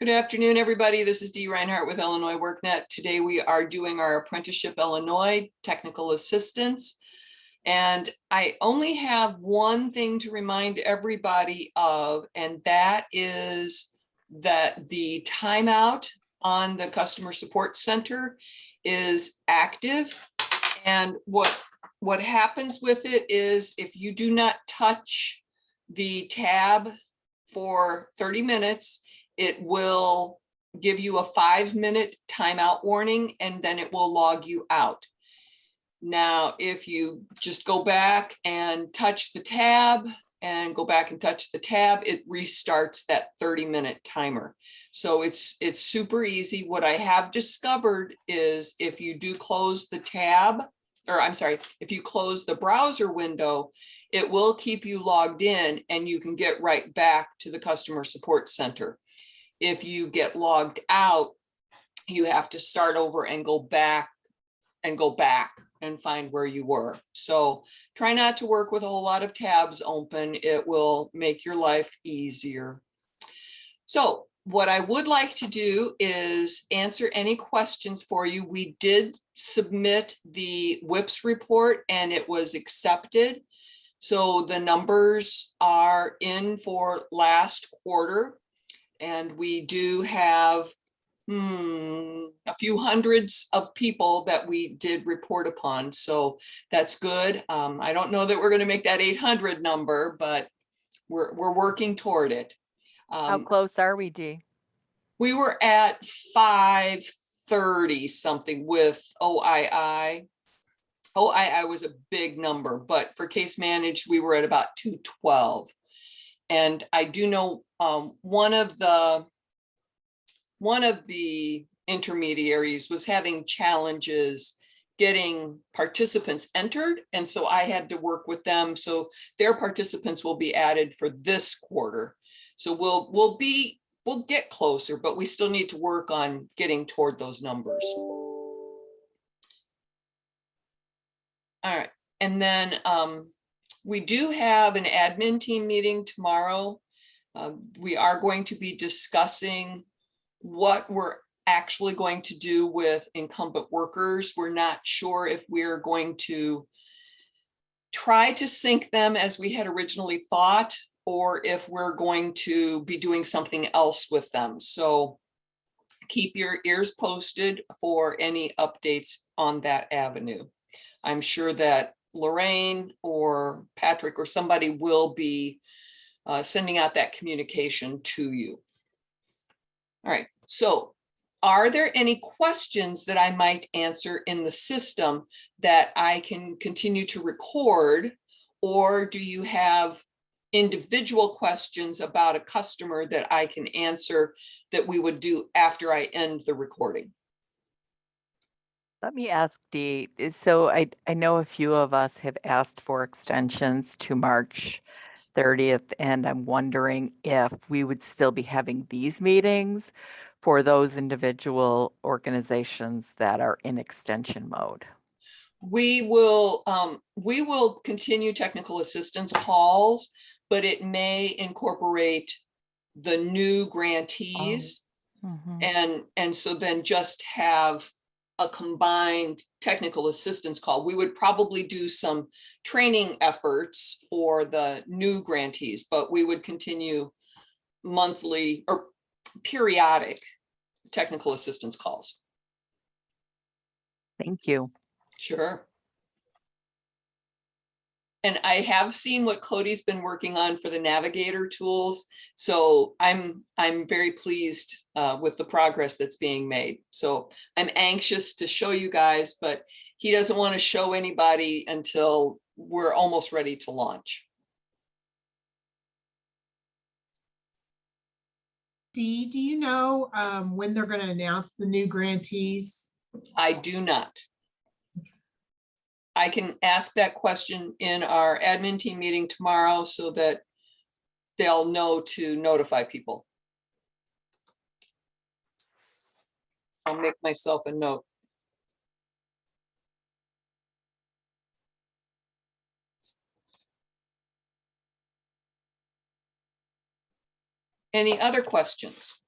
Good afternoon, everybody. This is Dee Reinhardt with Illinois WorkNet. Today we are doing our Apprenticeship Illinois Technical Assistance. And I only have one thing to remind everybody of, and that is that the timeout on the Customer Support Center is active. And what happens with it is if you do not touch the tab for 30 minutes, it will give you a 5-minute timeout warning, and then it will log you out. Now, if you just go back and touch the tab and go back and touch the tab, it restarts that 30-minute timer. So it's super easy. What I have discovered is if you do close the tab, or I'm sorry, if you close the browser window, it will keep you logged in and you can get right back to the Customer Support Center. If you get logged out, you have to start over and go back and find where you were. So try not to work with a whole lot of tabs open. It will make your life easier. So what I would like to do is answer any questions for you. We did submit the WIPS report and it was accepted. So the numbers are in for last quarter. And we do have a few hundreds of people that we did report upon. So that's good. I don't know that we're going to make that 800 number, but we're working toward it. How close are we, Dee? We were at 530 something with OII. OII was a big number, but for case managed, we were at about 212. And I do know one of the intermediaries was having challenges getting participants entered. And so I had to work with them. So their participants will be added for this quarter. So we'll get closer, but we still need to work on getting toward those numbers. All right. And then we do have an admin team meeting tomorrow. We are going to be discussing what we're actually going to do with incumbent workers. We're not sure if we're going to try to sync them as we had originally thought, or if we're going to be doing something else with them. So keep your ears posted for any updates on that avenue. I'm sure that Lorraine or Patrick or somebody will be sending out that communication to you. All right, so are there any questions that I might answer in the system that I can continue to record, or do you have individual questions about a customer that I can answer that we would do after I end the recording? Let me ask Dee. So I know a few of us have asked for extensions to March 30th, and I'm wondering if we would still be having these meetings for those individual organizations that are in extension mode. We will continue technical assistance calls, but it may incorporate the new grantees. And so then just have a combined technical assistance call. We would probably do some training efforts for the new grantees, but we would continue monthly or periodic technical assistance calls. Thank you. Sure. And I have seen what Cody's been working on for the Navigator tools. So I'm very pleased with the progress that's being made. So I'm anxious to show you guys, but he doesn't want to show anybody until we're almost ready to launch. Dee, do you know when they're going to announce the new grantees? I do not. I can ask that question in our admin team meeting tomorrow so that they'll know to notify people. I'll make myself a note. Any other questions?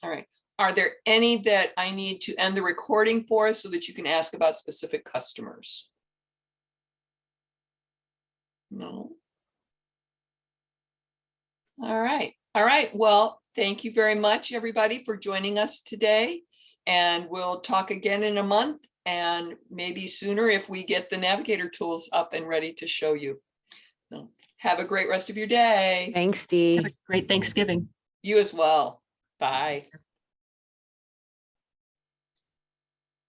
All right. Are there any that I need to end the recording for so that you can ask about specific customers? No. All right. All right. Well, thank you very much, everybody, for joining us today. And we'll talk again in a month and maybe sooner if we get the Navigator tools up and ready to show you. So have a great rest of your day. Thanks, Dee. Have a great Thanksgiving. You as well. Bye.